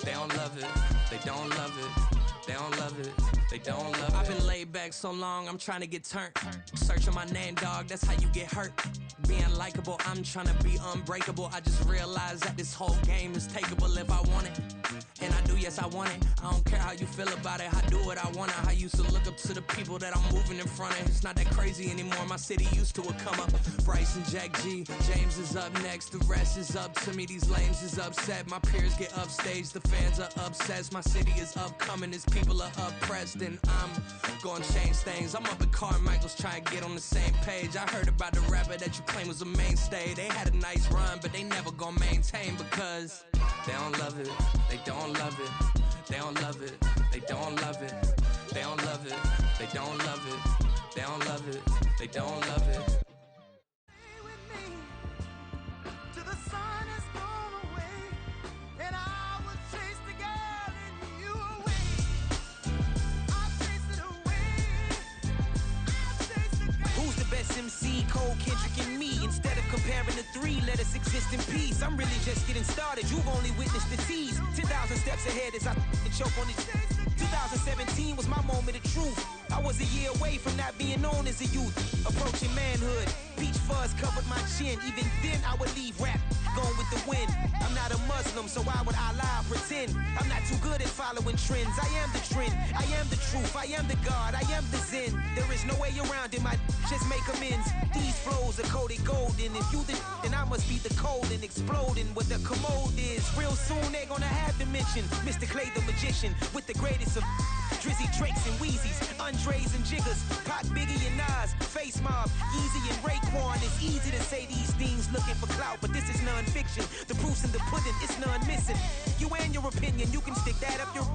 They don't love it, they don't love it. They don't love it, they don't love it. I've been laid back so long, I'm trying to get turned. Searching my name, dog, that's how you get hurt. Being likable, I'm trying to be unbreakable. I just realized that this whole game is takeable if I want it. And I do, yes, I want it. I don't care how you feel about it, I do what I want it. I used to look up to the people that I'm moving in front of. It's not that crazy anymore, my city used to it come up. Bryce and Jack G, James is up next. The rest is up to me, these lames is upset. My peers get upstaged, the fans are obsessed. My city is upcoming, its people are oppressed. And I'm gonna change things. I'm up at Carmichael's trying to get on the same page. I heard about the rapper that you claim was a mainstay. They had a nice run, but they never gonna maintain because they don't love it, they don't love it, they don't love it, they don't love it, they don't love it, they don't love it, they don't love it, they don't love it. MC, Cole, Kendrick, and me. Instead of comparing the three, let us exist in peace. I'm really just getting started, you've only witnessed the tease. 10,000 steps ahead as I choke on it. 2017 was my moment of truth. I was a year away from not being known as a youth. Approaching manhood, peach fuzz covered my chin. Even then I would leave rap going with the wind. I'm not a Muslim, so why would I lie or pretend? I'm not too good at following trends. I am the trend, I am the truth, I am the God, I am the Zen. There is no way around it, my just make amends. These flows are coated golden. If you the then I must be the cold and exploding what the commode is. Real soon they gonna have to mention Mr. Clay the magician with the greatest of Drizzy, Drakes, and Wheezies, Andres and Jiggers, Pac, Biggie, and Nas, Face Mob, Yeezy, and Raekwon. It's easy to say these things looking for clout, but this is non-fiction. The proof's in the pudding, it's none missing. You and your opinion, you can stick that up your...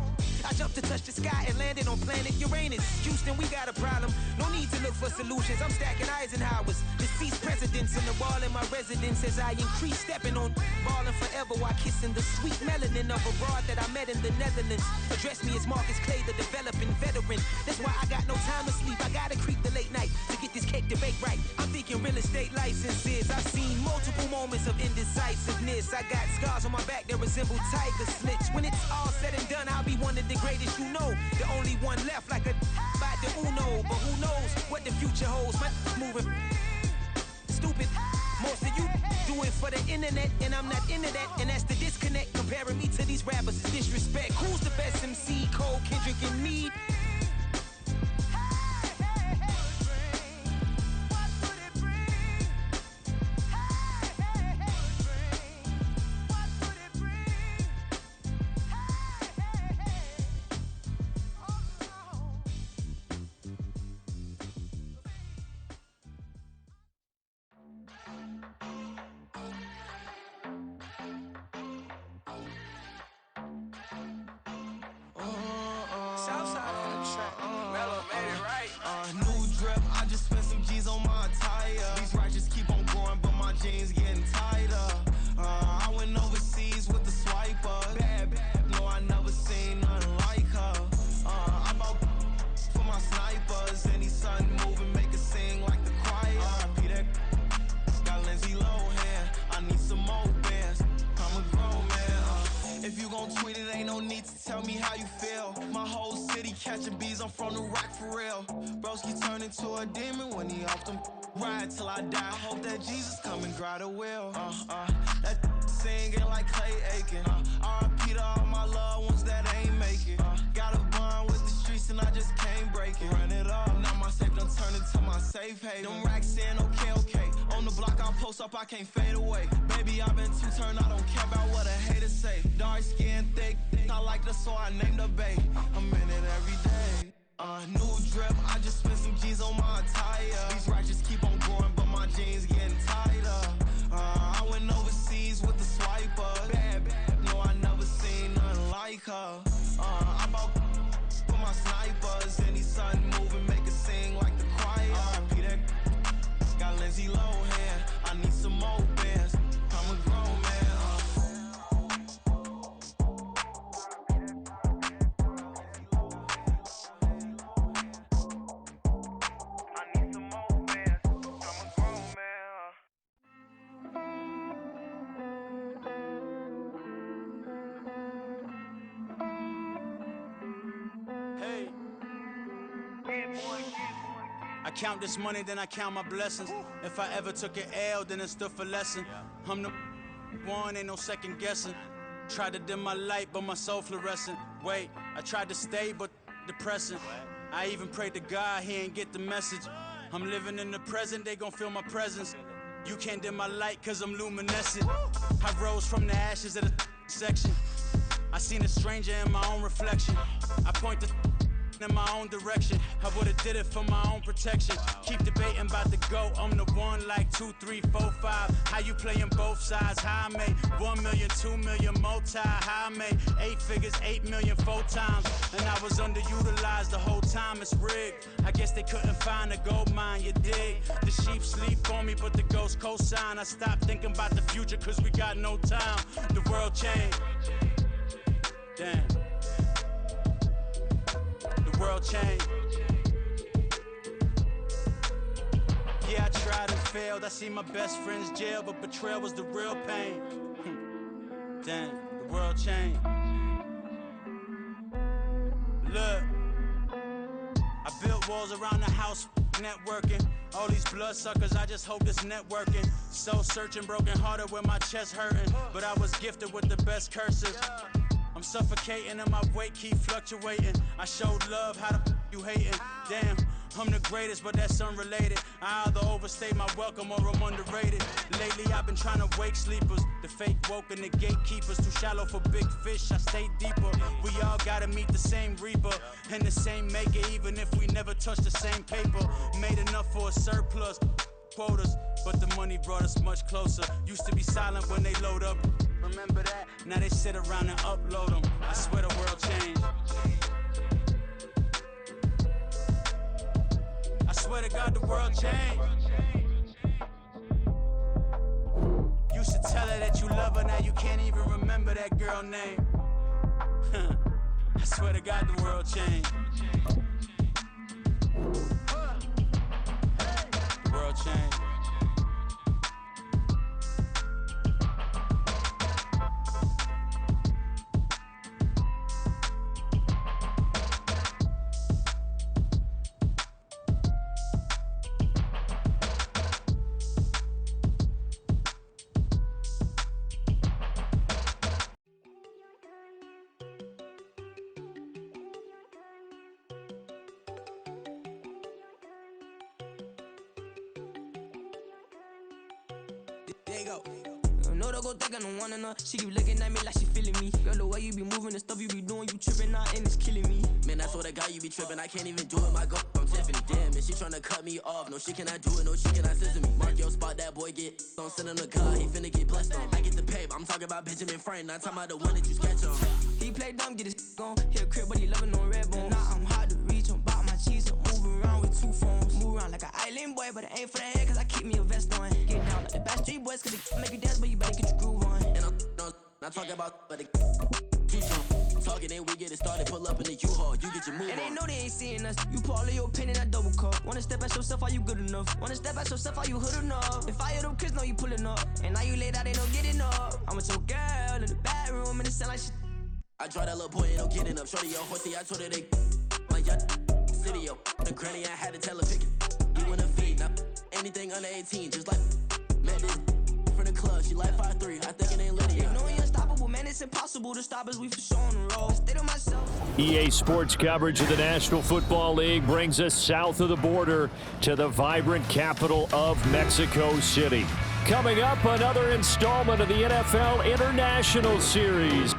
I jumped to touch the sky and landed on planet Uranus. Houston, we got a problem. No need to look for solutions. I'm stacking Eisenhowers, deceased presidents in the wall in my residence as I increase stepping on balling forever while kissing the sweet melanin of a broad that I met in the Netherlands. Address me as Marcus Clay, the developing veteran. That's why I got no time to sleep. I gotta creep the late night to get this cake debate right. I'm thinking real estate licenses. I've seen multiple moments of indecisiveness. I got scars on my back that resemble tiger slits. When it's all said and done, I'll be one of the greatest you know. The only one left like a by the Uno. But who knows what the future holds? My moving stupid. Most of you do it for the internet, and I'm not into that. And that's the disconnect. Comparing me to these rappers is disrespect. Who's the best MC? Cole, Kendrick, and me? New drip, I just spent some G's on my attire. These righteous keep on growing, but my jeans getting tighter. I went overseas with the swiper. Bad, no, I never seen nothing like her. I bought for my snipers. Any son moving, make it sing like the choir. RIP that got Lindsay Lohan. I need some more bands. I'm a grown man. If you gon' tweet it, ain't no need to tell me how you feel. My whole city catching bees, I'm from the rock for real. Broski turned into a demon when he off them. Ride till I die, hope that Jesus come and grab the wheel. That singing like Clay Aiken. RIP to all my loved ones that ain't make it. Got a bond with the streets and I just can't break it. Run it up, now my safe done turned into my safe haven. Them racks in, okay. On the block I'll post up, I can't fade away. Baby, I've been too turned, I don't care about what a hater say. Dark skin, thick, I like the so I named the bay. I'm in it every day. New drip, I just spent some G's on my attire. These righteous keep on growing, but my jeans getting tighter. I went overseas with the swiper. Bad, no, I never seen nothing like her. I bought for my snipers. Any son moving, make it sing like the choir. RIP that got Lindsay Lohan. I need some more bands. I'm a grown man. count this money, then I count my blessings. If I ever took an L, then it stood for lesson. I'm the one, ain't no second guessing. Tried to dim my light, but my soul fluorescent. Wait, I tried to stay, but depressing. I even prayed to God, he ain't get the message. I'm living in the present, they gon' feel my presence. You can't dim my light, cause I'm luminescent. I rose from the ashes of the section. I seen a stranger in my own reflection. I point the in my own direction. I would've did it for my own protection. Keep debating about the GOAT. I'm the one like 2, 3, 4, 5. How you playing both sides? How I made 1 million, 2 million, multi. How I made 8 figures, 8 million, 4 times. And I was underutilized the whole time. It's rigged. I guess they couldn't find a gold mine, you dig? The sheep sleep on me, but the ghost cosign. I stopped thinking about the future cause we got no time. The world changed. Damn. The world changed. Yeah, I tried and failed. I see my best friends jail, but betrayal was the real pain. Damn, the world changed. Look, I built walls around the house, networking. All these bloodsuckers, I just hope this networking. Soul searching, broken hearted with my chest hurting. But I was gifted with the best curses. I'm suffocating and my weight keep fluctuating. I showed love, how the you hating? Damn, I'm the greatest, but that's unrelated. I either overstay my welcome or I'm underrated. Lately I've been trying to wake sleepers. The fake woke and the gatekeepers. Too shallow for big fish, I stay deeper. We all gotta meet the same reaper and the same maker, even if we never touch the same paper. Made enough for a surplus quotas, but the money brought us much closer. Used to be silent when they load up. Remember that? Now they sit around and upload them. I swear the world changed. I swear to God the world changed. Used to tell her that you love her, now you can't even remember that girl name. I swear to God the world changed. The world changed. There you go. No, don't go think I don't wanna know. She keep looking at me like she feeling me. Girl, the way you be moving, the stuff you be doing, you tripping out and it's killing me. Man, I swear to God, you be tripping. I can't even do it. My girl, I'm Tiffany. Damn, and she tryna cut me off. No, she cannot do it. No, she cannot scissor me. Mark your spot, that boy get. Don't send him a car. He finna get blessed on. I get the pay, but I'm talking about Benjamin Franklin. Not talking about the one that you sketch on. He play dumb, get his gone. Hit a crib, but he loving on red bone. Now I'm hard to reach. I'm about my cheese. I'm moving around with 2 phones. Move around like an island boy, but it ain't for the head, cause I keep me a vest on. Get down like the Backstreet Boys, cause they make you dance, but you better get your groove on. And I'm not talking about, but too strong. Talking, then we get it started. Pull up in the U-Haul, you get your move on. And they know they ain't seeing us. You put all of your pen in that double cup. Wanna step at yourself, are you good enough? Wanna step at yourself, are you hood enough? If I hear them kids, know you pulling up. And now you laid out, they don't get enough. I'm with your girl in the bedroom, and it sound like shit. I draw that little boy, ain't no getting up. Shorty, yo, horsey, I told her they like y'all city, yo. The granny, I had to tell her pick it. You wanna feed, now anything under 18, just like met this from the club. She like 5'3", I think it ain't Lydia. You know we unstoppable, man, it's impossible to stop us. We for sure on the road. Stay to myself. EA Sports coverage of the National Football League brings us south of the border to the vibrant capital of Mexico City. Coming up, another installment of the NFL International Series.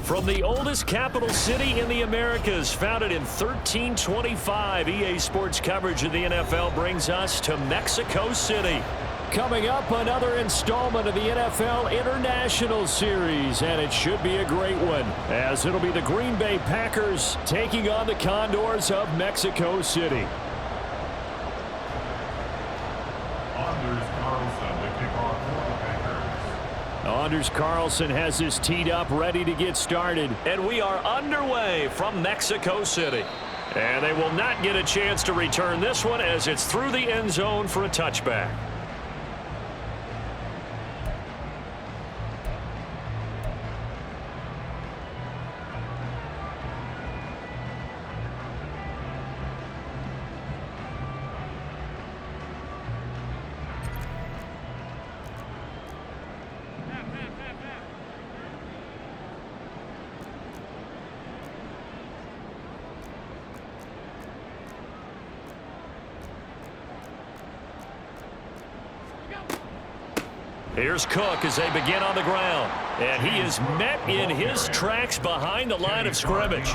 From the oldest capital city in the Americas, founded in 1325, EA Sports coverage of the NFL brings us to Mexico City. Coming up, another installment of the NFL International Series, and it should be a great one, as it'll be the Green Bay Packers taking on the Condors of Mexico City. Anders Carlson has this teed up, ready to get started. And we are underway from Mexico City. And they will not get a chance to return this one as it's through the end zone for a touchback. Here's Cook as they begin on the ground. And he is met in his tracks behind the line of scrimmage.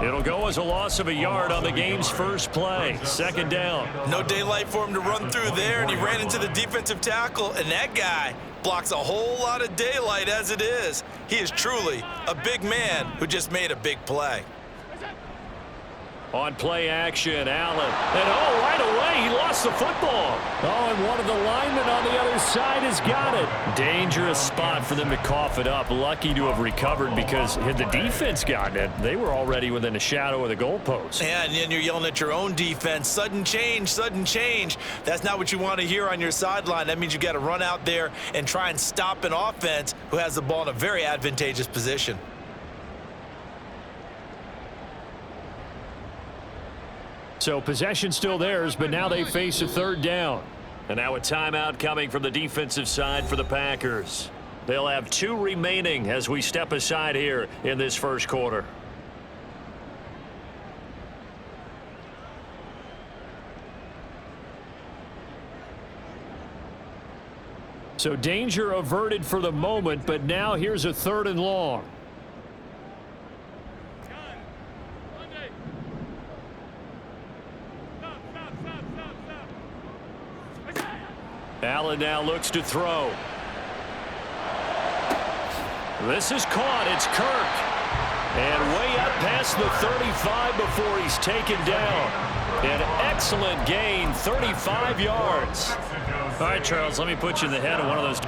It'll go as a loss of a yard on the game's first play. Second down. No daylight for him to run through there, and he ran into the defensive tackle, and that guy blocks a whole lot of daylight as it is. He is truly a big man who just made a big play. On play action, Allen. And right away, he lost the football. And one of the linemen on the other side has got it. Dangerous spot for them to cough it up. Lucky to have recovered because had the defense gotten it, they were already within a shadow of the goalpost. Yeah, and then you're yelling at your own defense. Sudden change, sudden change. That's not what you want to hear on your sideline. That means you got to run out there and try and stop an offense who has the ball in a very advantageous position. So possession still theirs, but now they face a third down. And now a timeout coming from the defensive side for the Packers. They'll have 2 remaining as we step aside here in this first quarter. So danger averted for the moment, but now here's a 3rd and long. Allen now looks to throw. This is caught. It's Kirk. And way up past the 35 before he's taken down. An excellent gain, 35 yards. All right, Charles, let me put you in the head of one of those.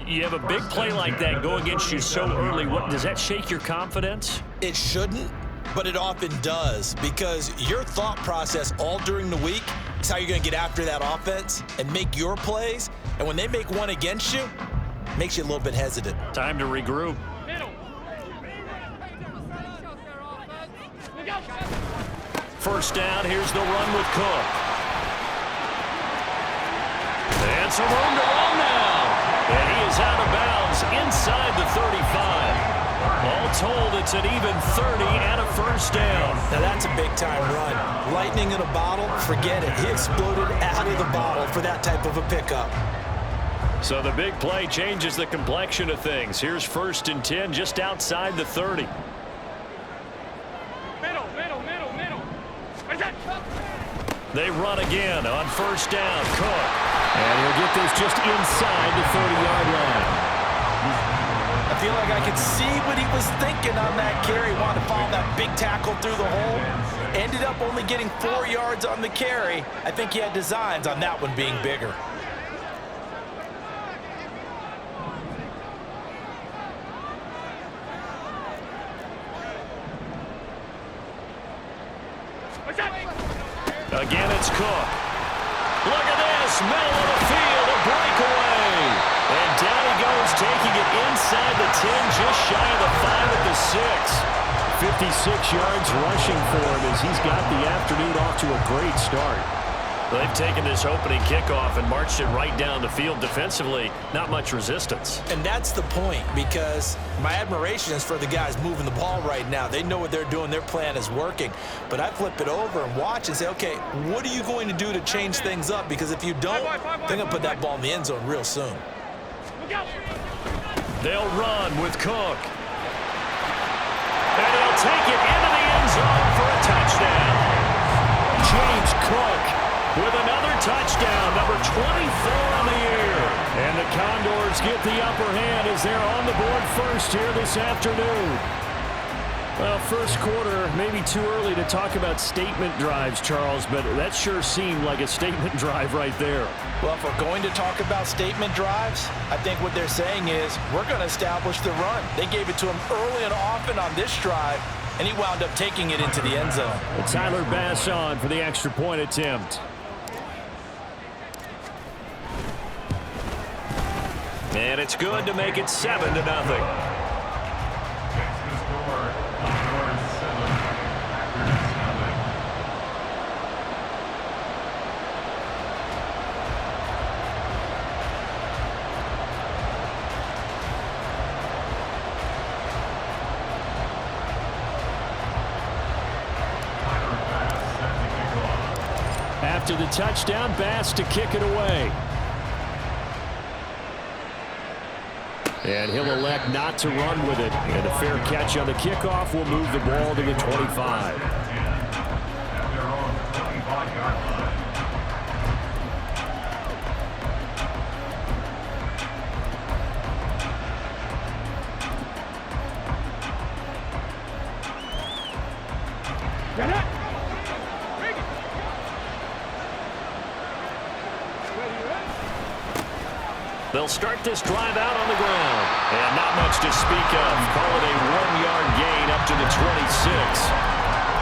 You have a big play like that go against you so early. What does that shake your confidence? It shouldn't, but it often does, because your thought process all during the week is how you're going to get after that offense and make your plays. And when they make one against you, it makes you a little bit hesitant. Time to regroup. First down, here's the run with Cook. And some room to run now. And he is out of bounds inside the 35. All told, it's an even 30 and a first down. Now that's a big-time run. Lightning in a bottle, forget it. He exploded out of the bottle for that type of a pickup. So the big play changes the complexion of things. Here's 1st and 10 just outside the 30. They run again on 1st down. Cook. And he'll get this just inside the 30-yard line. I feel like I could see what he was thinking on that carry. Wanted to follow that big tackle through the hole. Ended up only getting 4 yards on the carry. I think he had designs on that one being bigger. Again, it's Cook. Look at this. Middle of the field, a breakaway. And down he goes, taking it inside the 10, just shy of the 5 at the 6. 56 yards rushing for him as he's got the afternoon off to a great start. They've taken this opening kickoff and marched it right down the field defensively. Not much resistance. And that's the point, because my admiration is for the guys moving the ball right now. They know what they're doing. Their plan is working. But I flip it over and watch and say, okay, what are you going to do to change things up? Because if you don't, they're going to put that ball in the end zone real soon. They'll run with Cook. And he'll take it into the end zone for a touchdown. James Cook with another touchdown, number 24 on the year. And the Condors get the upper hand as they're on the board first here this afternoon. Well, first quarter, maybe too early to talk about statement drives, Charles, but that sure seemed like a statement drive right there. Well, if we're going to talk about statement drives, I think what they're saying is we're going to establish the run. They gave it to him early and often on this drive, and he wound up taking it into the end zone. And Tyler Bass on for the extra point attempt. And it's good to make it 7-0. After the touchdown, Bass to kick it away. And he'll elect not to run with it. And a fair catch on the kickoff will move the ball to the 25. They'll start this drive out on the ground. And not much to speak of. Call it a 1-yard gain up to the 26.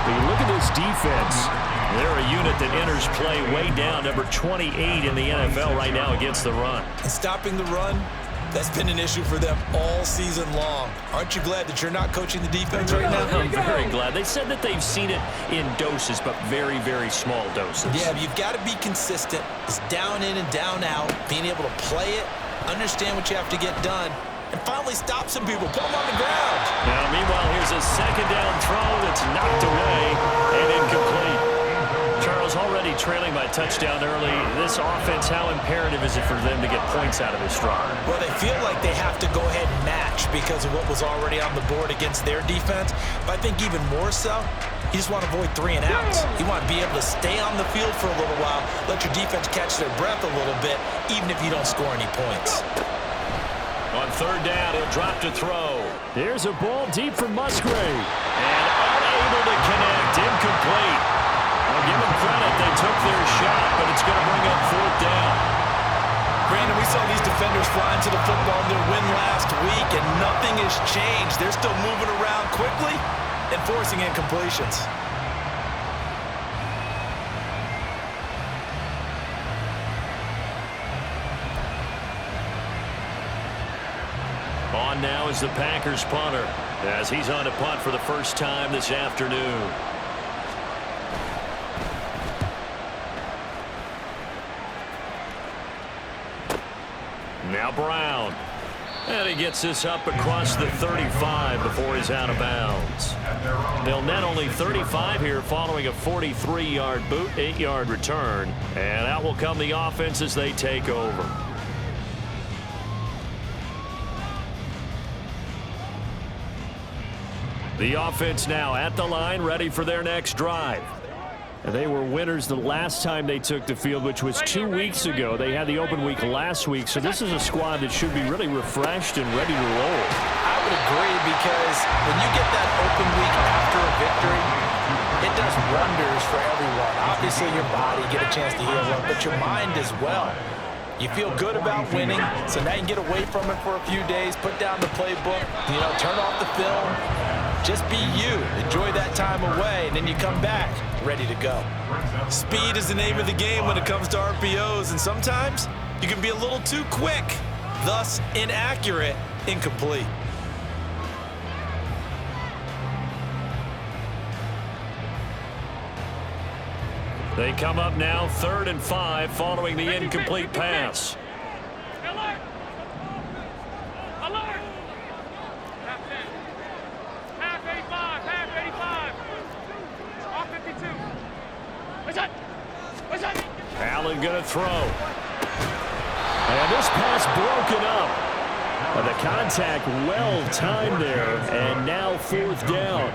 When you look at this defense, they're a unit that enters play way down, number 28 in the NFL right now against the run. And stopping the run, that's been an issue for them all season long. Aren't you glad that you're not coaching the defense right now? I'm very glad. They said that they've seen it in doses, but very, very small doses. Yeah, but you've got to be consistent. It's down in and down out, being able to play it, understand what you have to get done, and finally stop some people, put them on the ground. Now, meanwhile, here's a second down throw that's knocked away and incomplete. Charles, already trailing by touchdown early. This offense, how imperative is it for them to get points out of this drive? Well, they feel like they have to go ahead and match because of what was already on the board against their defense. But I think even more so, you just want to avoid 3 and outs. You want to be able to stay on the field for a little while, let your defense catch their breath a little bit, even if you don't score any points. On third down, he'll drop to throw. There's a ball deep from Musgrave. And unable to connect, incomplete. I'll give them credit, they took their shot, but it's going to bring up fourth down. Brandon, we saw these defenders flying to the football in their win last week, and nothing has changed. They're still moving around quickly and forcing incompletions. On now is the Packers punter, as he's on to punt for the first time this afternoon. Now Brown. And he gets this up across the 35 before he's out of bounds. They'll net only 35 here following a 43-yard boot, 8-yard return. And out will come the offense as they take over. The offense now at the line, ready for their next drive. They were winners the last time they took the field, which was 2 weeks ago. They had the open week last week, so this is a squad that should be really refreshed and ready to roll. I would agree, because when you get that open week after a victory, it does wonders for everyone. Obviously, your body, get a chance to heal up, but your mind as well. You feel good about winning, so now you can get away from it for a few days, put down the playbook, turn off the film. Just be you. Enjoy that time away, and then you come back ready to go. Speed is the name of the game when it comes to RPOs, and sometimes you can be a little too quick, thus inaccurate, incomplete. They come up now 3rd and 5 following the incomplete pass. Allen going to throw. And this pass broken up. The contact well timed there, and now 4th down.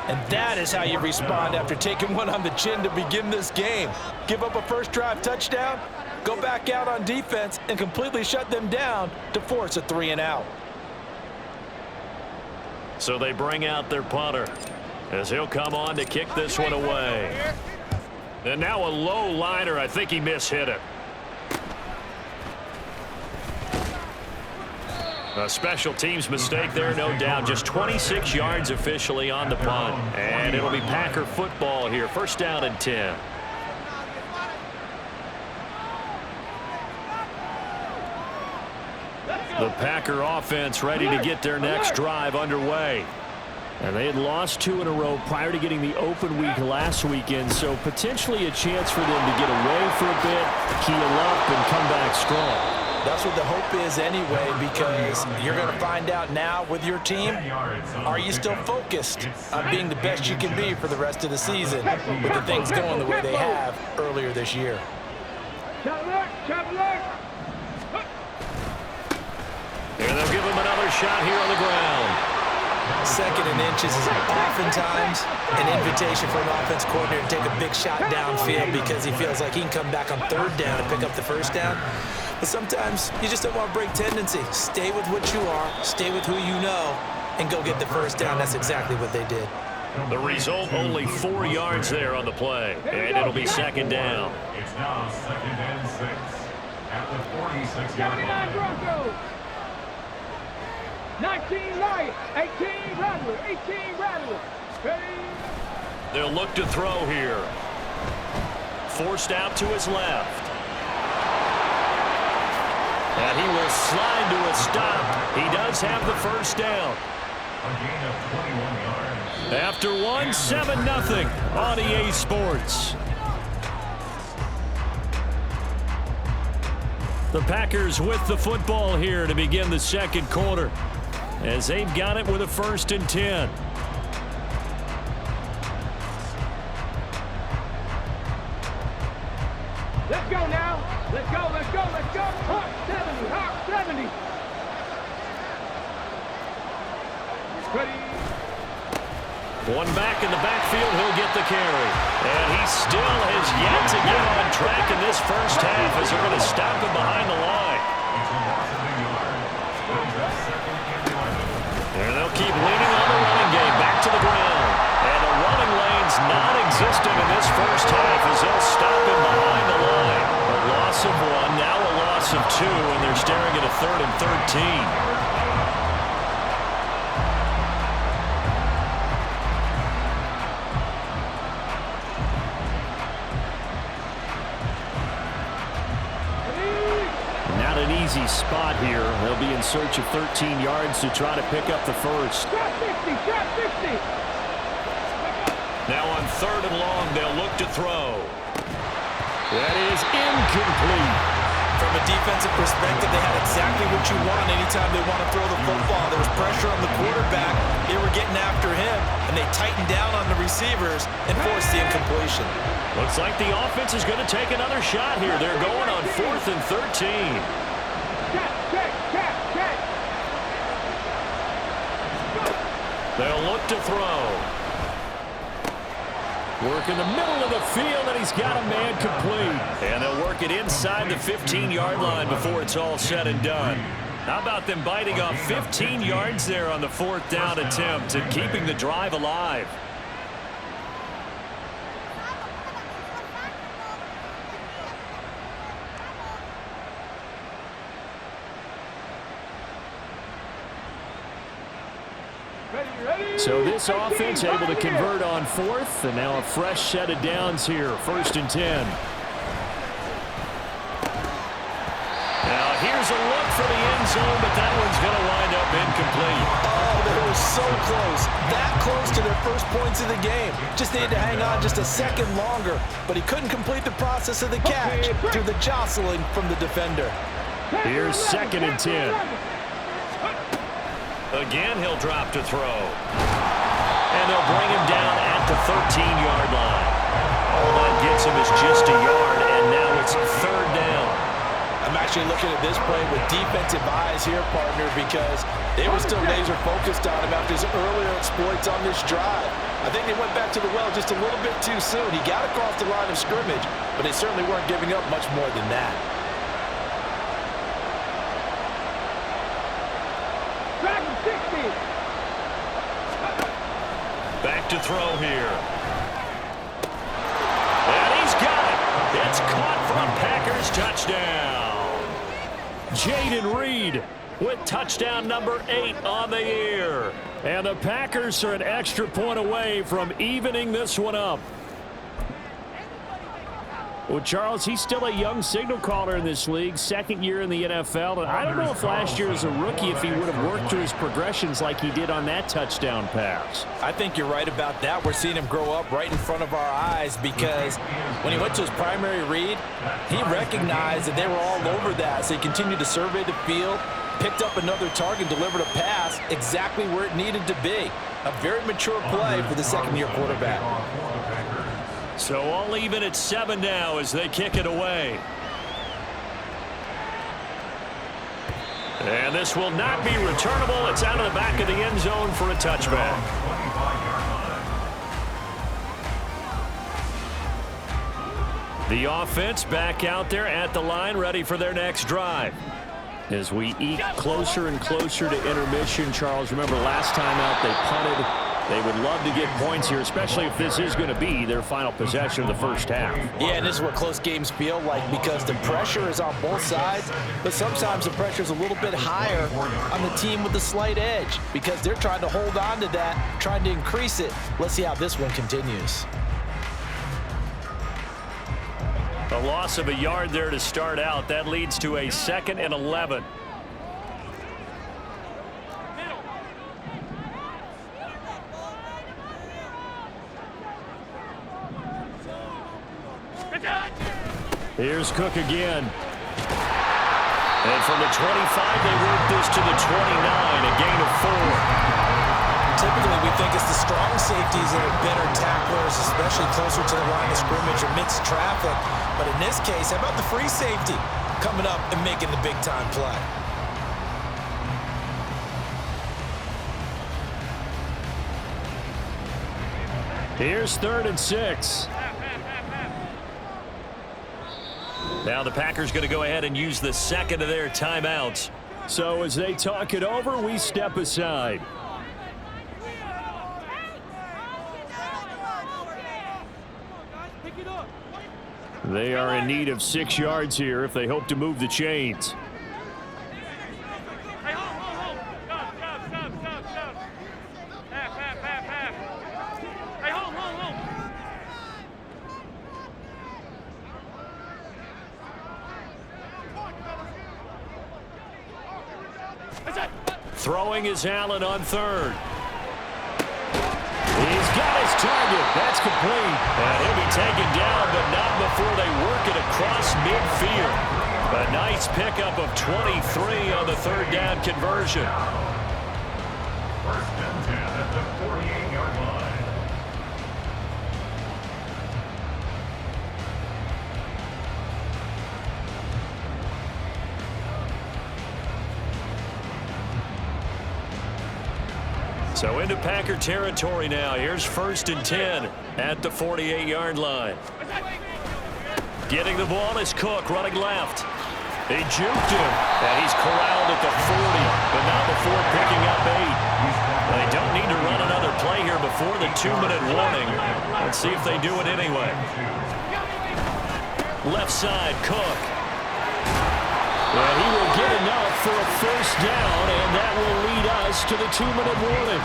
And that is how you respond after taking one on the chin to begin this game. Give up a first drive touchdown, go back out on defense, and completely shut them down to force a 3-and-out. So they bring out their punter as he'll come on to kick this one away. And now a low liner. I think he mishit it. A special teams mistake there, no doubt. Just 26 yards officially on the punt. And it'll be Packer football here. 1st down and 10. The Packer offense ready to get their next drive underway. And they had lost 2 in a row prior to getting the open week last weekend, so potentially a chance for them to get away for a bit, keel up, and come back strong. That's what the hope is anyway, because you're going to find out now with your team, are you still focused on being the best you can be for the rest of the season with the things going the way they have earlier this year. And they'll give him another shot here on the ground. 2nd and inches is oftentimes an invitation for an offense coordinator to take a big shot downfield because he feels like he can come back on 3rd down and pick up the 1st down. But sometimes you just don't want to break tendency. Stay with what you are, stay with who you know, and go get the 1st down. That's exactly what they did. The result, only 4 yards there on the play, and it'll be 2nd down. It's now 2nd and 6 at the 46-yard line. 19 Lions, 18 Rattler, 18 Rattler. Ready? They'll look to throw here. Forced out to his left. And he will slide to a stop. He does have the 1st down. A gain of 21 yards. After 1, 7-0 on EA Sports. The Packers with the football here to begin the 2nd quarter, as they've got it with a 1st and 10. Let's go now. Let's go, let's go, let's go. Hawk 70, Hawk 70. Ready. One back in the backfield, he'll get the carry. And he still has yet to get on track in this 1st half as they're going to stop him behind the line. And they'll keep leaning on the running game back to the ground. And the running lane's non-existent in this 1st half as they'll stop him behind the line. A loss of 1, now a loss of 2, and they're staring at a 3rd and 13. Easy spot here. They'll be in search of 13 yards to try to pick up the 1st. Shot 60, shot 60. Now on 3rd and long, they'll look to throw. That is incomplete. From a a defensive perspective, they had exactly what you want anytime they want to throw the football. There was pressure on the quarterback. They were getting after him, and they tightened down on the receivers and forced the incompletion. Looks like the offense is going to take another shot here. They're going on 4th and 13. They'll look to throw. Work in the middle of the field, and he's got a man complete. And they'll work it inside the 15-yard line before it's all said and done. How about them biting off 15 yards there on the 4th down attempt and keeping the drive alive? So this offense able to convert on 4th, and now a fresh set of downs here, 1st and 10. Now here's a look for the end zone, but that one's going to wind up incomplete. Oh, they were so close. That close to their first points of the game. Just needed to hang on just a second longer, but he couldn't complete the process of the catch through the jostling from the defender. Here's 2nd and 10. Again, he'll drop to throw. And they'll bring him down at the 13-yard line. All that gets him is just a yard, and now it's 3rd down. I'm actually looking at this play with defensive eyes here, partner, because they were still laser focused on him after his earlier exploits on this drive. I think they went back to the well just a little bit too soon. He got across the line of scrimmage, but they certainly weren't giving up much more than that. Back to throw here. And he's got it. It's caught for a Packers touchdown. Jaden Reed with touchdown number 8 on the year. And the Packers are an extra point away from evening this one up. Well, Charles, he's still a young signal caller in this league, 2nd year in the NFL. And I don't know if last year as a rookie if he would have worked through his progressions like he did on that touchdown pass. I think you're right about that. We're seeing him grow up right in front of our eyes because when he went to his primary read, he recognized that they were all over that. So he continued to survey the field, picked up another target, delivered a pass exactly where it needed to be. A very mature play for the 2nd-year quarterback. So all even at 7 now as they kick it away. And this will not be returnable. It's out of the back of the end zone for a touchback. The offense back out there at the line, ready for their next drive. As we eke closer and closer to intermission, Charles, remember last time out they punted. They would love to get points here, especially if this is going to be their final possession of the first half. Yeah, and this is what close games feel like because the pressure is on both sides, but sometimes the pressure is a little bit higher on the team with the slight edge because they're trying to hold on to that, trying to increase it. Let's see how this one continues. A loss of a yard there to start out. That leads to a 2nd and 11. Here's Cook again. And from the 25, they work this to the 29, a gain of 4. Typically, we think it's the strong safeties that are better tacklers, especially closer to the line of scrimmage or mixed traffic. But in this case, how about the free safety coming up and making the big-time play? Here's 3rd and 6. Now the Packers going to go ahead and use the 2nd of their timeouts. So as they talk it over, we step aside. They are in need of 6 yards here if they hope to move the chains. Throwing is Allen on 3rd. He's got his target. That's complete. And he'll be taken down, but not before they work it across midfield. A Nice pickup of 23 on the third down conversion. First and 10 at the 48-yard line. So into Packer territory now. Here's first and 10 at the 48-yard line. Getting the ball is Cook running left. They juked him, and he's corralled at the 40, but not before picking up 8. They don't need to run another play here before the 2-minute warning. Let's see if they do it anyway. Left side, Cook. And he will get enough for a first down, and that will lead us to the 2-minute warning.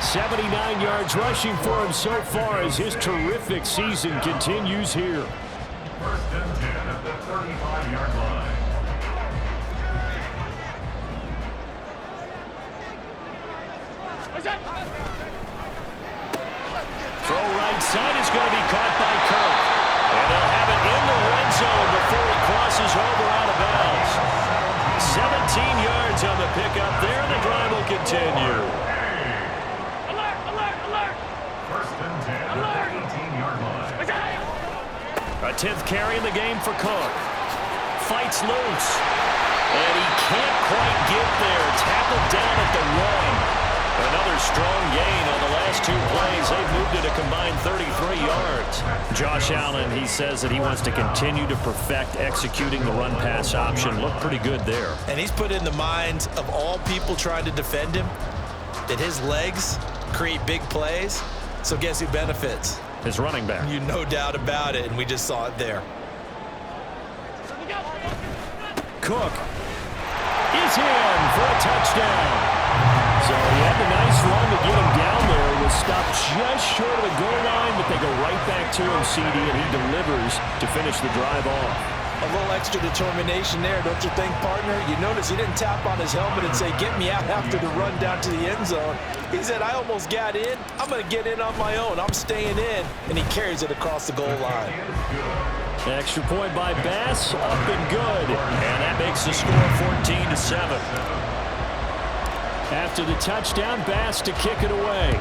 79 yards rushing for him so far as his terrific season continues here. First and 10 at the 35-yard line. Throw right side is going to be caught by Kirk. And they'll have it in the red zone before he crosses over out of bounds. 17 yards on the pickup there, and the drive will continue. Alert, alert, alert! First and 10 at the 18-yard line. A 10th carry in the game for Cook. Fights loose. And he can't quite get there. Tackled down at the 1. Another strong gain on the last 2 plays. They've moved it a combined 33 yards. Josh Allen, he says that he wants to continue to perfect executing the run-pass option. Looked pretty good there. And he's put in the minds of all people trying to defend him that his legs create big plays. So guess who benefits? His running back. You no doubt about it, and we just saw it there. Cook is in for a touchdown. So he had the nice run to get him down there. Was stopped just short of the goal line, but they go right back to him, CD, and he delivers to finish the drive off. A little extra determination there, don't you think, partner? You notice he didn't tap on his helmet and say, get me out after the run down to the end zone. He said, I almost got in. I'm going to get in on my own. I'm staying in. And he carries it across the goal line. Extra point by Bass, up and good. And that makes the score 14-7. After the touchdown, Bass to kick it away.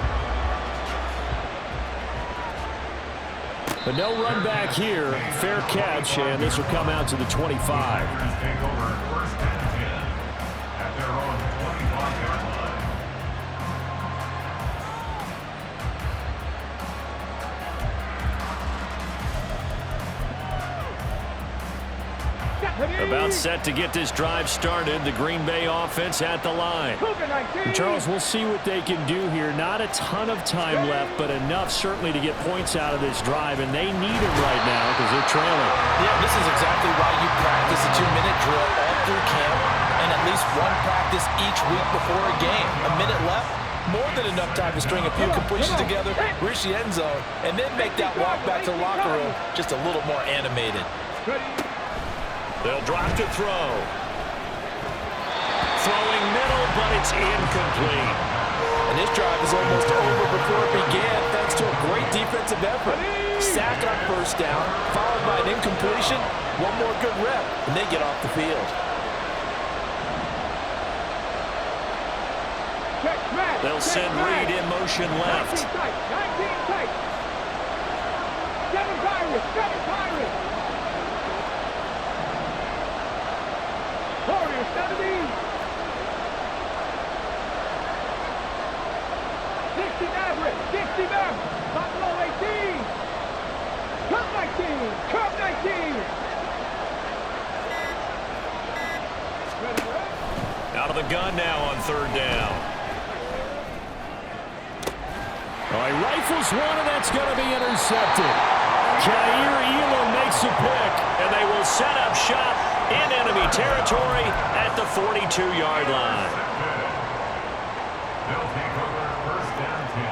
But no run back here. Fair catch, and this will come out to the 25. Take over first and 10 at their own 25-yard line. About set to get this drive started. The Green Bay offense at the line. Charles, we'll see what they can do here. Not a ton of time left, but enough certainly to get points out of this drive, and they need it right now because they're trailing. Yeah, this is exactly why you practice a 2-minute drill all through camp and at least one practice each week before a game. A minute left, more than enough time to string a few completions together, reach the end zone, and then make that walk back to the locker room just a little more animated. They'll drop to throw. Throwing middle, but it's incomplete. And this drive is almost over before it began thanks to a great defensive effort. Sack on first down, followed by an incompletion. One more good rep, and they get off the field. They'll send Reed in motion left. 19 tight. 7 Pirates. Warriors 70. 60 Maverick. 60 Maverick. Buffalo 18. Cup 19. Out of the gun now on third down. All right, rifles one, and that's going to be intercepted. Jair Elam makes a pick, And they will set up shop in enemy territory at the 42-yard line. They'll take over first and 10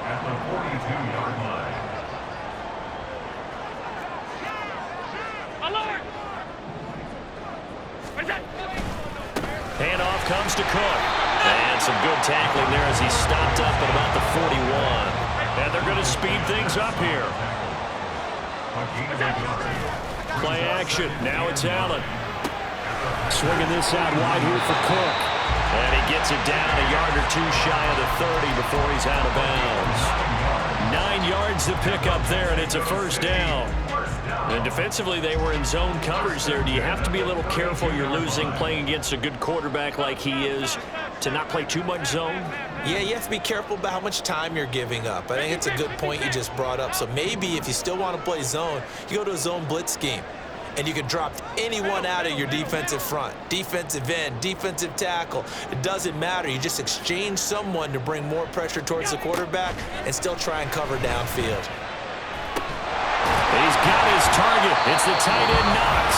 at the 42-yard line. Alert! Handoff comes to Cook. And some good tackling there as he stopped up at about the 41. And they're going to speed things up here. Play action. Now it's Allen. Swinging this out wide here for Cook. And he gets it down a yard or two shy of the 30 before he's out of bounds. 9 yards to pick up there, and it's a first down. And defensively, they were in zone coverage there. Do you have to be a little careful? You're losing, playing against a good quarterback like he is, to not play too much zone? Yeah, you have to be careful about how much time you're giving up. I think it's a good point you just brought up. So maybe if you still want to play zone, you go to a zone blitz scheme. And you can drop anyone out of your defensive front, defensive end, defensive tackle. It doesn't matter. You just exchange someone to bring more pressure towards the quarterback and still try and cover downfield. He's got his target. It's the tight end Knox.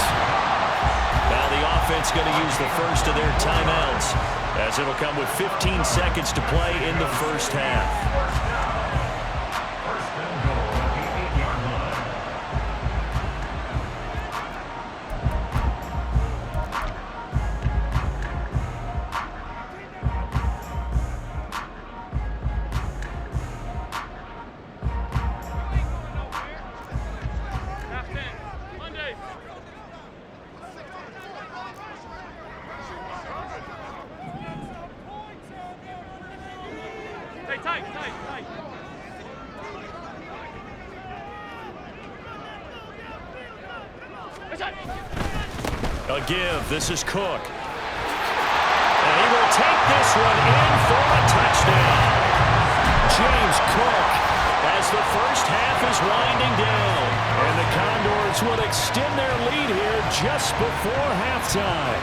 Now the offense going to use the first of their timeouts, as it'll come with 15 seconds to play in the first half. A give. This is Cook. And he will take this one in for a touchdown. James Cook, as the first half is winding down. And the Condors will extend their lead here just before halftime.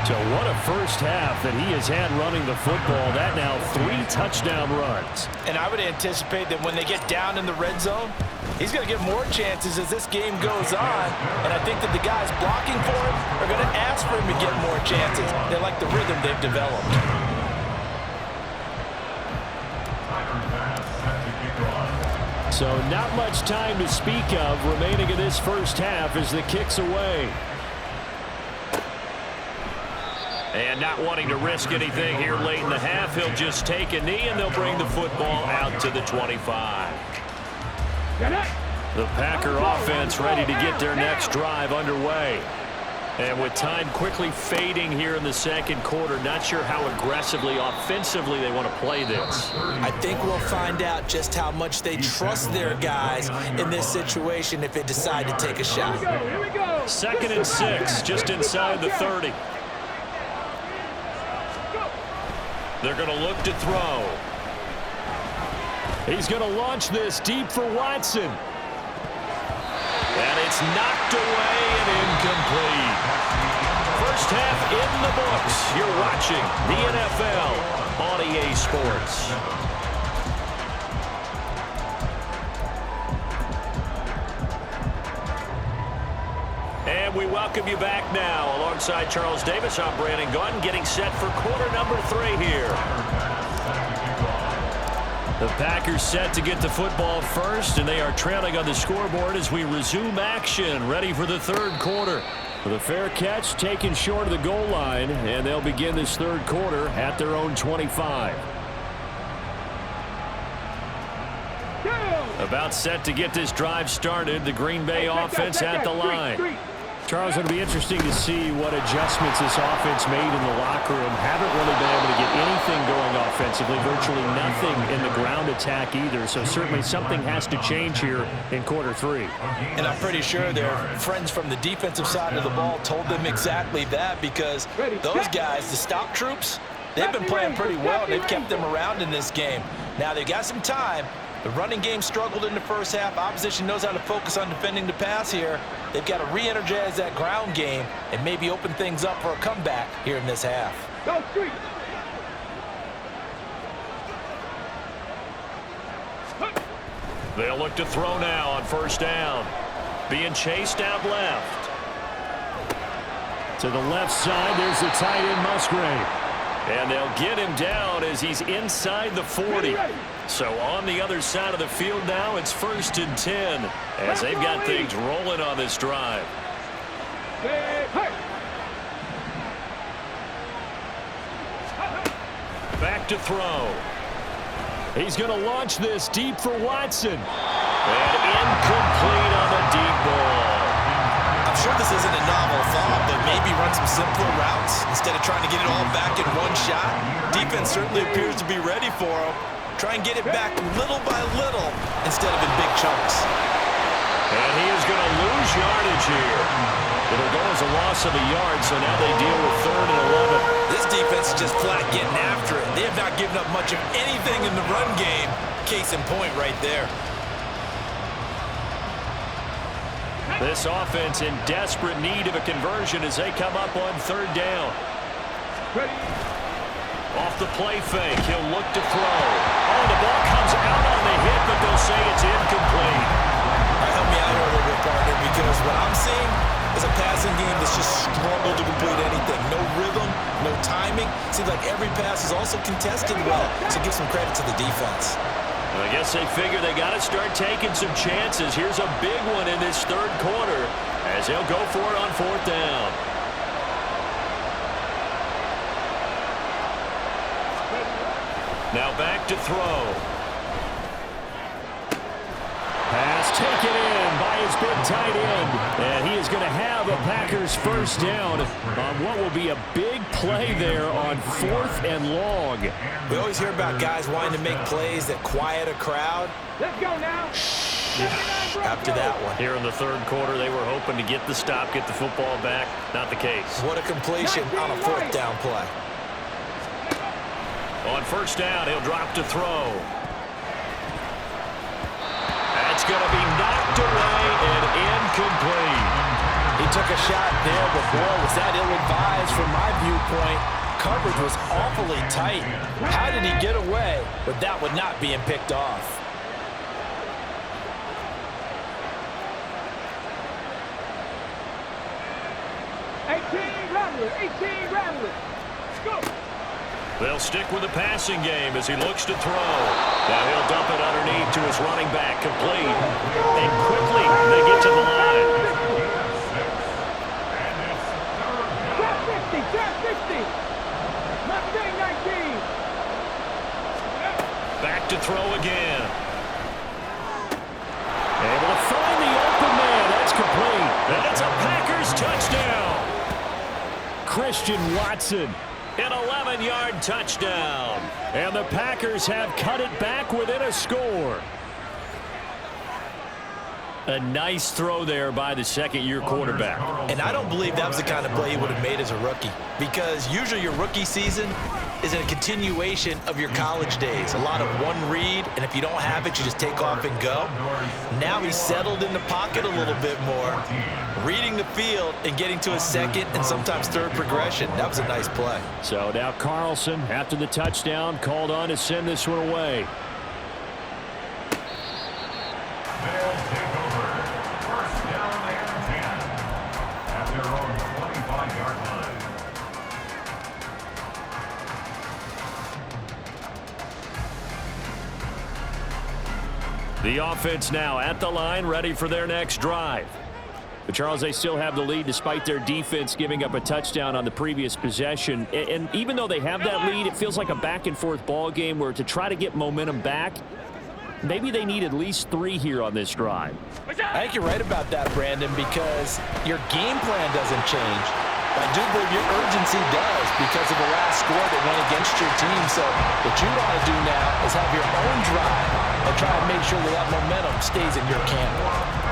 So what a first half that he has had running the football. That now 3 touchdown runs. And I would anticipate that when they get down in the red zone, he's going to get more chances as this game goes on. And I think that the guys blocking for him are going to ask for him to get more chances. They like the rhythm they've developed. So not much time to speak of remaining in this first half as the kick's away. And not wanting to risk anything here late in the half, he'll just take a knee and they'll bring the football out to the 25. The Packer offense ready to get their next drive underway. And with time quickly fading here in the second quarter, not sure how aggressively, offensively they want to play this. I think we'll find out just how much they trust their guys in this situation if they decide to take a shot. 2nd and 6, just inside the 30. They're going to look to throw. He's going to launch this deep for Watson. And it's knocked away and incomplete. First half in the books. You're watching the NFL on EA Sports. And we welcome you back now. Alongside Charles Davis, I'm Brandon Gunn, getting set for quarter number 3 here. The Packers set to get the football first, and they are trailing on the scoreboard as we resume action, ready for the third quarter. The fair catch taken short of the goal line, and they'll begin this third quarter at their own 25. About set to get this drive started, the Green Bay offense at the line. Charles, it'll be interesting to see what adjustments this offense made in the locker room. Haven't really been able to get anything going offensively, virtually nothing in the ground attack either. So certainly something has to change here in quarter 3. And I'm pretty sure their friends from the defensive side of the ball told them exactly that, because those guys, the stop troops, they've been playing pretty well. They've kept them around in this game. Now they've got some time. The running game struggled in the first half. Opposition knows how to focus on defending the pass here. They've got to re-energize that ground game and maybe open things up for a comeback here in this half. Go street. They'll look to throw now on first down. Being chased out left. To the left side, there's the tight end Musgrave. And they'll get him down as he's inside the 40. So on the other side of the field now, it's 1st and 10 as they've got things rolling on this drive. Back to throw. He's going to launch this deep for Watson. And incomplete on the deep ball. I'm sure this isn't a novel thought, but maybe run run some simpler routes instead of trying to get it all back in one shot. Defense certainly appears to be ready for him. Try and get it back little by little instead of in big chunks. And he is going to lose yardage here. It'll go as a loss of a yard, so now they deal with 3rd and 11. This defense is just flat getting after it. They have not given up much of anything in the run game. Case in point right there. This offense in desperate need of a conversion as they come up on 3rd down. Off the play fake, he'll look to throw. Oh, the ball comes out on the hit, but they'll say it's incomplete. Help me out here a little bit, partner, because what I'm seeing is a passing game that's just struggled to complete anything. No rhythm, no timing. Seems like every pass is also contested well, so give some credit to the defense. I guess they figure they got to start taking some chances. Here's a big one in this 3rd quarter as they'll go for it on 4th down. Now back to throw. Pass taken in by his big tight end. And he is going to have a Packers first down on what will be a big play there on 4th and long. We always hear about guys wanting to make plays that quiet a crowd. Let's go now. After that one. Here in the 3rd quarter, they were hoping to get the stop, get the football back. Not the case. What a completion on a 4th down play. On 1st down, he'll drop to throw. That's going to be knocked away and incomplete. He took a shot there, but boy, was that ill-advised from my viewpoint. Coverage was awfully tight. How did he get away with that one not being picked off? They'll stick with the passing game as he looks to throw. Now he'll dump it underneath to his running back, complete. And quickly they get to the line. Back to throw again. Able to find the open man. That's complete. And it's a Packers touchdown. Christian Watson. An 11-yard touchdown. And the Packers have cut it back within a score. A nice throw there by the 2nd-year quarterback. And I don't believe that was the kind of play he would have made as a rookie, because usually your rookie season is a continuation of your college days. A lot of one read, and if you don't have it, you just take off and go. Now he's settled in the pocket a little bit more, reading the field and getting to his 2nd and sometimes 3rd progression. That was a nice play. So now Carlson, after the touchdown, called on to send this one away. They'll take over. 1st down and 10 at their own 25-yard line. The offense now at the line, ready for their next drive. But Charles, they still have the lead despite their defense giving up a touchdown on the previous possession. And even though they have that lead, it feels like a back-and-forth ball game where to try to get momentum back, maybe they need at least 3 here on this drive. I think you're right about that, Brandon, because your game plan doesn't change. I do believe your urgency does because of the last score that went against your team. So what you want to do now is have your own drive and try and make sure that that momentum stays in your camp.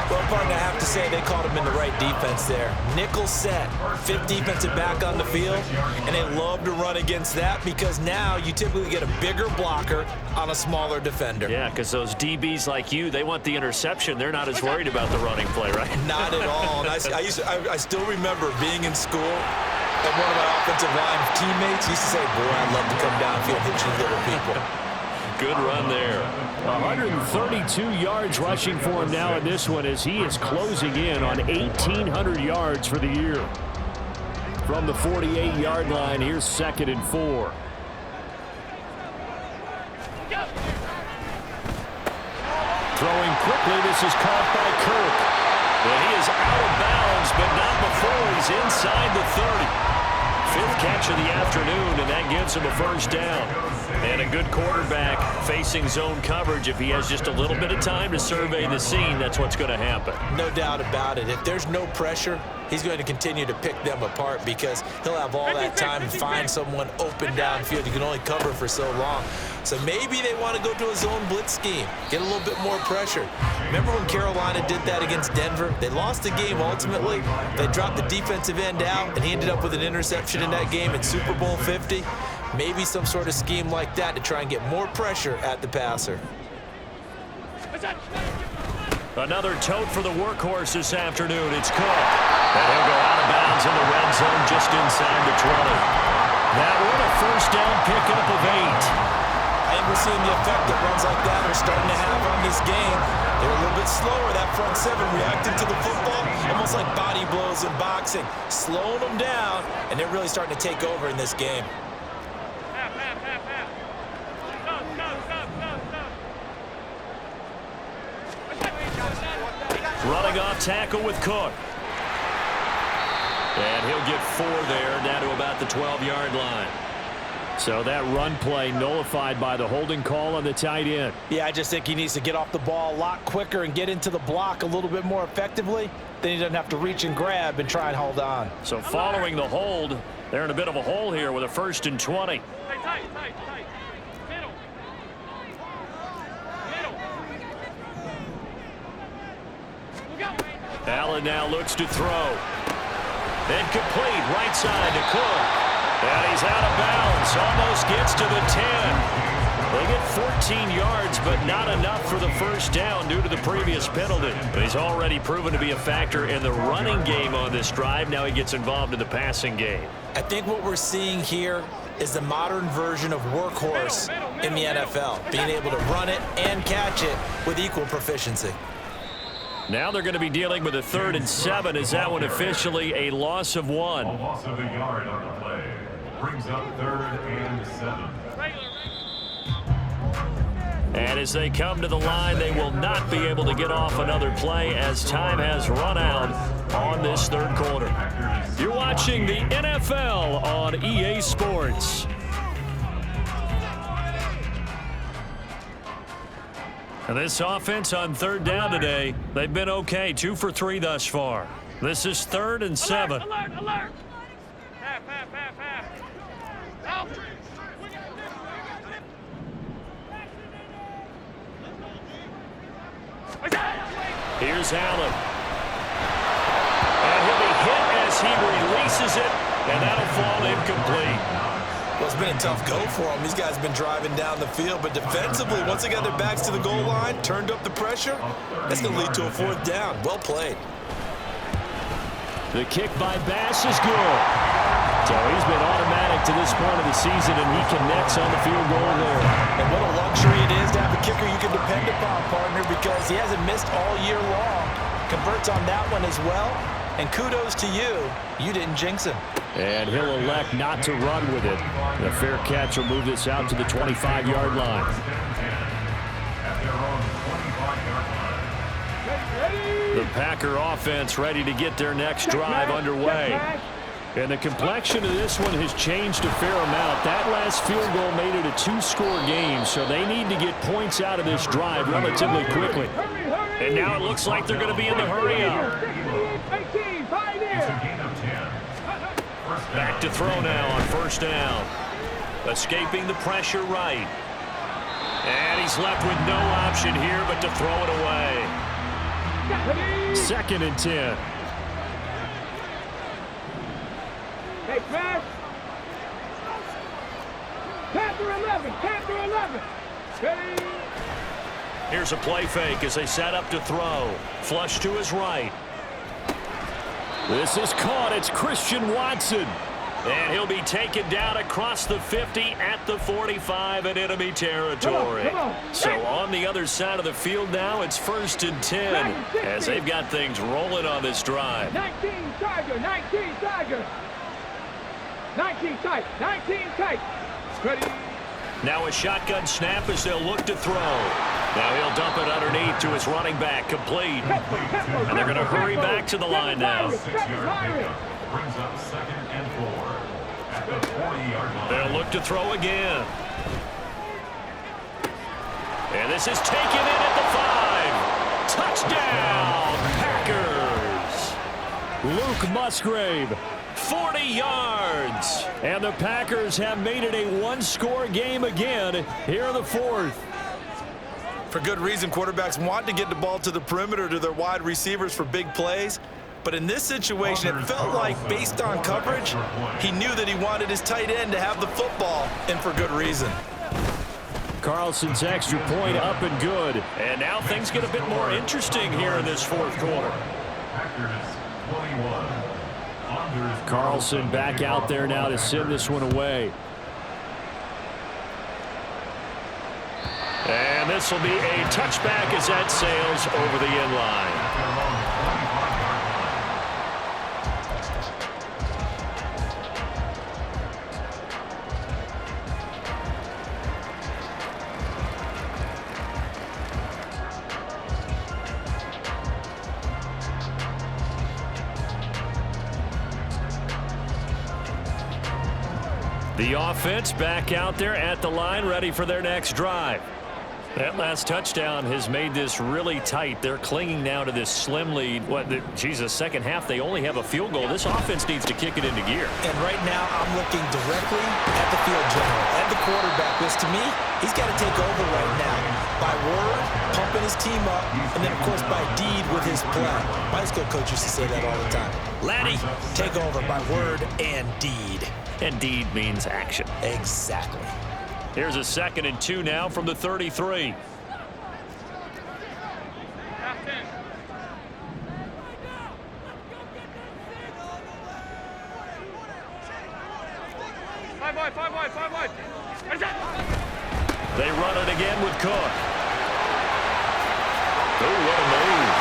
Well, partner, I have to say they called him in the right defense there. Nickel set, 5th defensive back on the field, and they love to run against that because now you typically get a bigger blocker on a smaller defender. Yeah, because those DBs like you, they want the interception. They're not as worried about the running play, right? Not at all. And I still remember being in school, and one of my offensive line teammates used to say, boy, I'd love to come downfield and hit you little people. Good run there. 132 yards rushing for him now in this one as he is closing in on 1,800 yards for the year. From the 48-yard line, here's 2nd and 4. Throwing quickly, this is caught by Kirk. Well, he is out of bounds, but not before he's inside the 30. 5th catch of the afternoon, and that gives him a first down. And a good quarterback facing zone coverage. If he has just a little bit of time to survey the scene, that's what's going to happen. No doubt about it. If there's no pressure, he's going to continue to pick them apart because he'll have all that time and find someone open downfield. You can only cover for so long. So maybe they want to go to a zone blitz scheme, get a little bit more pressure. Remember when Carolina did that against Denver? They lost the game ultimately. They dropped the defensive end out, and he ended up with an interception in that game in Super Bowl 50. Maybe some sort of scheme like that to try and get more pressure at the passer. Another tote for the workhorse this afternoon. It's Cook. And he'll go out of bounds in the red zone just inside the 20. That one a first down pickup of 8. I think we're seeing the effect that runs like that are starting to have on this game. They're a little bit slower, that front seven, reacting to the football, almost like body blows in boxing, slowing them down, and they're really starting to take over in this game. Running off tackle with Cook. And he'll get 4 there, down to about the 12-yard line. So that run play nullified by the holding call on the tight end. Yeah, I just think he needs to get off the ball a lot quicker and get into the block a little bit more effectively. Then he doesn't have to reach and grab and try and hold on. So following the hold, they're in a bit of a hole here with a 1st and 20. Tight. Middle. Allen now looks to throw. Incomplete, right side to Cook. And he's out of bounds, almost gets to the 10. They get 14 yards, but not enough for the first down due to the previous penalty. But he's already proven to be a factor in the running game on this drive. Now he gets involved in the passing game. I think what we're seeing here is the modern version of workhorse in the NFL, being able to run it and catch it with equal proficiency. Now they're going to be dealing with a 3rd and 7. Is that one officially a loss of 1? A loss of a yard on the play. Brings up 3rd and 7. And as they come to the line, they will not be able to get off another play as time has run out on this 3rd quarter. You're watching the NFL on EA Sports. And this offense on 3rd down today, they've been okay, 2 for 3 thus far. This is 3rd and 7. Alert. Half. Out. Here's Allen. And he'll be hit as he releases it, and that'll fall incomplete. Well, it's been a tough go for them. These guys have been driving down the field, but defensively, once they got their backs to the goal line, turned up the pressure, that's going to lead to a 4th down. Well played. The kick by Bass is good. So he's been automatic to this point of the season, and he connects on the field goal there. And what a luxury it is to have a kicker you can depend upon, partner, because he hasn't missed all year long. Converts on that one as well. And kudos to you. You didn't jinx him. And he'll elect not to run with it. The fair catch will move this out to the 25-yard line. The Packer offense ready to get their next drive underway. And the complexion of this one has changed a fair amount. That last field goal made it a 2-score game, so they need to get points out of this drive relatively quickly. And now it looks like they're going to be in the hurry-up. Back to throw now on 1st down. Escaping the pressure right. And he's left with no option here but to throw it away. 2nd and 10. Hey, pass. Panther 11. Ready. Here's a play fake as they set up to throw. Flush to his right. This is caught. It's Christian Watson. And he'll be taken down across the 50 at the 45 in enemy territory. Come on. So on the other side of the field now, it's 1st and 10 as they've got things rolling on this drive. 19 Tiger. 19 tight. Ready. Now a shotgun snap as they'll look to throw. Now he'll dump it underneath to his running back, complete. And they're going to hurry back to the line now. Brings up 2nd and 4 at the 40-yard line. They'll look to throw again. And this is taken in at the 5. Touchdown, Packers. Luke Musgrave. 40 yards. And the Packers have made it a one-score game again here in the fourth. For good reason, quarterbacks want to get the ball to the perimeter to their wide receivers for big plays. But in this situation, it felt like, based on coverage, he knew that he wanted his tight end to have the football, and for good reason. Carlson's extra point up and good. And now things get a bit more interesting here in this fourth quarter. Carlson back out there now to send this one away. And this will be a touchback as that sails over the end line. The offense back out there at the line, ready for their next drive. That last touchdown has made this really tight. They're clinging now to this slim lead. Second half, they only have a field goal. This offense needs to kick it into gear. And right now, I'm looking directly at the field general, at the quarterback, because to me, he's got to take over right now. By word, pumping his team up, and then, of course, by deed with his play. My high school coach used to say that all the time. Laddie, take over by word and deed. And deed means action. Exactly. Here's a 2nd and 2 now from the 33. Five wide. They run it again with Cook. Oh, what a move.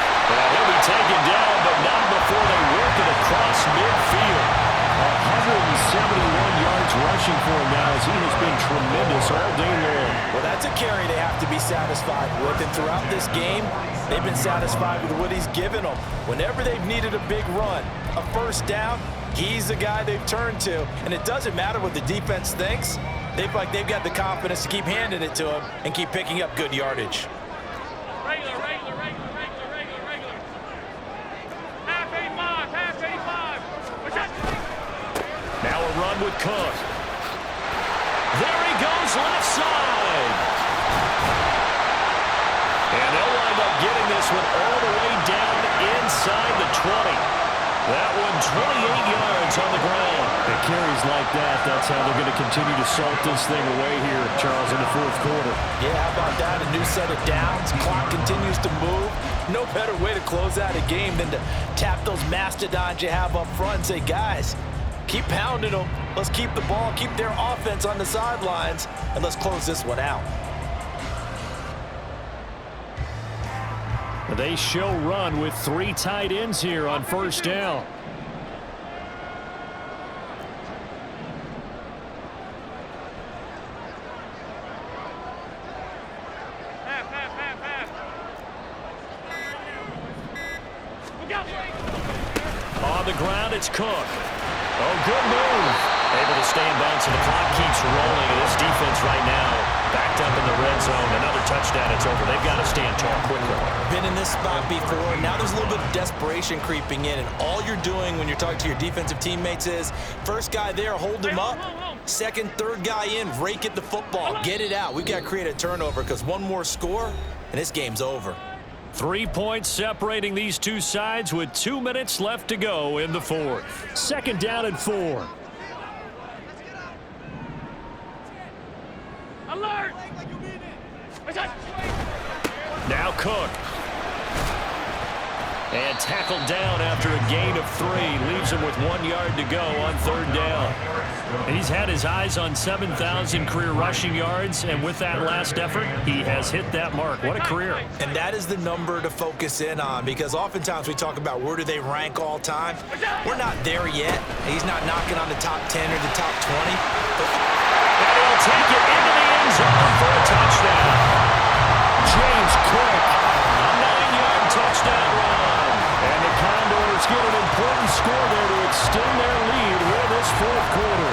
He'll be taken down, but not before they work it across midfield. 171 yards rushing for him now as he has been tremendous all day long. Well, that's a carry they have to be satisfied with. And throughout this game, they've been satisfied with what he's given them. Whenever they've needed a big run, a first down, he's the guy they've turned to. And it doesn't matter what the defense thinks. They've got the confidence to keep handing it to him and keep picking up good yardage. Regular. Half a five. Now a run with Cook. There he goes, left side. And they'll wind up getting this one all the way down inside the 20. That one 28 yards on the ground. The carries like that, that's how they're going to continue to salt this thing away here, Charles, in the fourth quarter. Yeah, how about that? A new set of downs. Clock continues to move. No better way to close out a game than to tap those mastodons you have up front and say, guys, keep pounding them. Let's keep the ball, keep their offense on the sidelines, and let's close this one out. They show run with 3 tight ends here on first down. On the ground, it's Cook. Oh, good move. Able to stay in bounds, and the clock keeps rolling. And this defense right now backed up in the red zone. Another touchdown, it's over. They've got to stand tall quickly. Been in this spot before. Now there's a little bit of desperation creeping in, and all you're doing when you're talking to your defensive teammates is, first guy there, hold him up. Second, third guy in, rake at the football. Get it out. We've got to create a turnover because one more score, and this game's over. 3 points separating these two sides with 2 minutes left to go in the fourth. 2nd down and 4. Alert! Now Cook. And tackled down after a gain of 3. Leaves him with 1 yard to go on 3rd down. He's had his eyes on 7,000 career rushing yards, and with that last effort, he has hit that mark. What a career. And that is the number to focus in on, because oftentimes we talk about where do they rank all time. We're not there yet. He's not knocking on the top 10 or the top 20. And he'll take it into the end zone for a touchdown. James Cook. A 9-yard touchdown run. And the Condors get an important score there to extend their lead with this fourth quarter.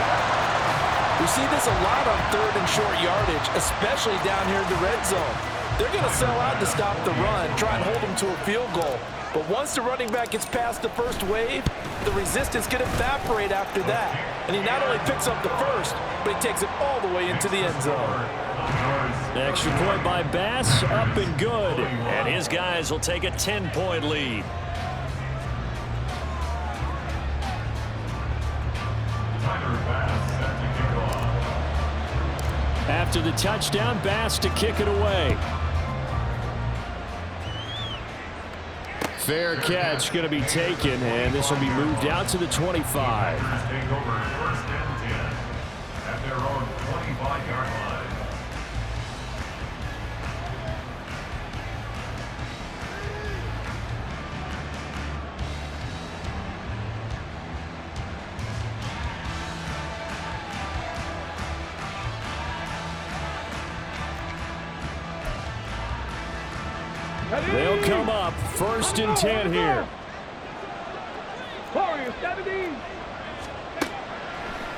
We see this a lot on 3rd and short yardage, especially down here in the red zone. They're going to sell out to stop the run, try and hold them to a field goal. But once the running back gets past the first wave, the resistance can evaporate after that. And he not only picks up the first, but he takes it all the way into the end zone. Extra point by Bass, up and good. And his guys will take a 10-point lead. After the touchdown, Bass to kick it away. Fair catch going to be taken, and this will be moved out to the 25. Take over first and 10 at their own 25-yard line. They'll come up first and 10 here. Warriors 17.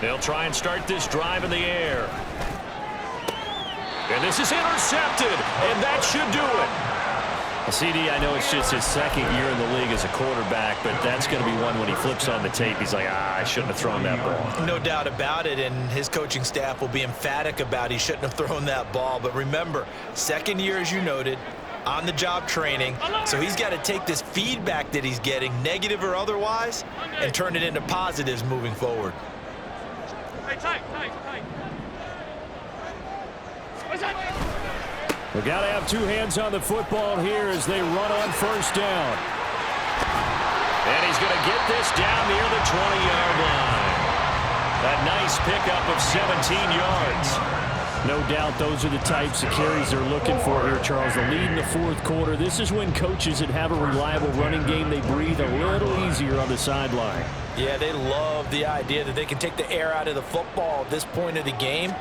They'll try and start this drive in the air. And this is intercepted, and that should do it. CD, I know it's just his second year in the league as a quarterback, but that's going to be one when he flips on the tape. He's like, I shouldn't have thrown that ball. No doubt about it, and his coaching staff will be emphatic about he shouldn't have thrown that ball. But remember, second year, as you noted, on-the-job training, so he's got to take this feedback that he's getting, negative or otherwise, and turn it into positives moving forward. Tight. We've got to have two hands on the football here as they run on first down. And he's going to get this down near the 20-yard line. A nice pickup of 17 yards. No doubt those are the types of carries they're looking for here, Charles. The lead in the fourth quarter. This is when coaches that have a reliable running game, they breathe a little easier on the sideline. Yeah, they love the idea that they can take the air out of the football at this point of the game.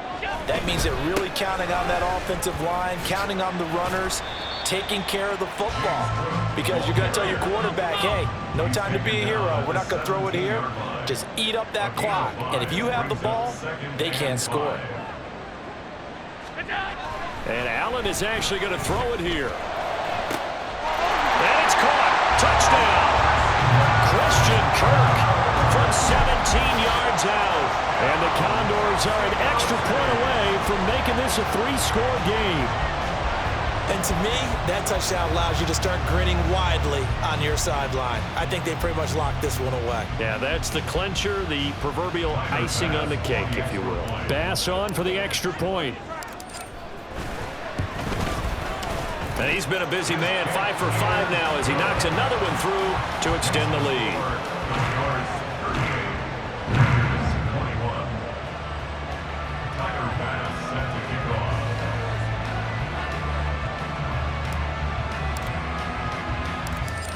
That means they're really counting on that offensive line, counting on the runners, taking care of the football. Because you're going to tell your quarterback, hey, no time to be a hero. We're not going to throw it here. Just eat up that clock. And if you have the ball, they can't score. And Allen is actually going to throw it here. And it's caught. Touchdown. Christian Kirk from 17 yards out. And the Condors are an extra point away from making this a 3-score game. And to me, that touchdown allows you to start grinning widely on your sideline. I think they pretty much locked this one away. Yeah, that's the clincher, the proverbial icing on the cake, if you will. Bass on for the extra point. And he's been a busy man, 5 for 5 now as he knocks another one through to extend the lead.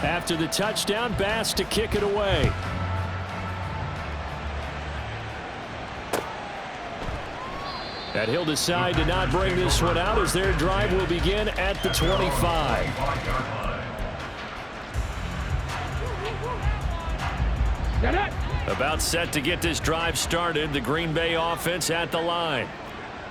After the touchdown, Bass to kick it away. And he'll decide to not bring this one out as their drive will begin at the 25. About set to get this drive started, the Green Bay offense at the line.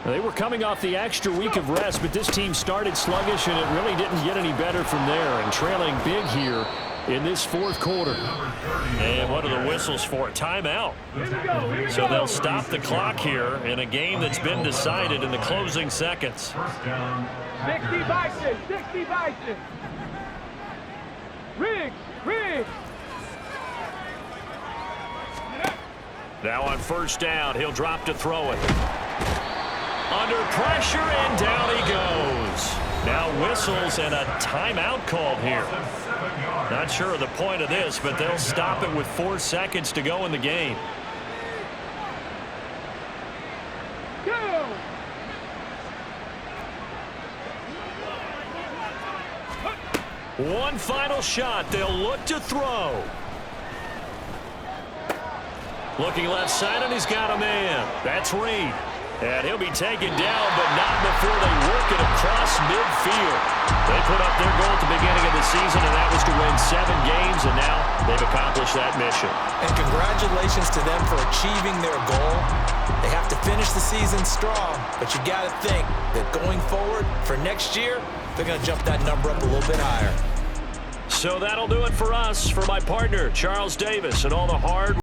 They were coming off the extra week of rest, but this team started sluggish, and it really didn't get any better from there. And trailing big here in this fourth quarter. And what are the whistles for? Timeout. So they'll stop the clock here in a game that's been decided in the closing seconds. 60 Bison. Riggs. Now on first down, he'll drop to throw it. Under pressure, and down he goes. Now whistles and a timeout called here. Not sure of the point of this, but they'll stop it with 4 seconds to go in the game. Go! One final shot. They'll look to throw. Looking left side, and he's got a man. That's Reed. And he'll be taken down, but not before they work it across midfield. They put up their goal at the beginning of the season, and that was to win 7 games, and now they've accomplished that mission. And congratulations to them for achieving their goal. They have to finish the season strong, but you got to think that going forward for next year, they're going to jump that number up a little bit higher. So that'll do it for us. For my partner, Charles Davis, and all the hard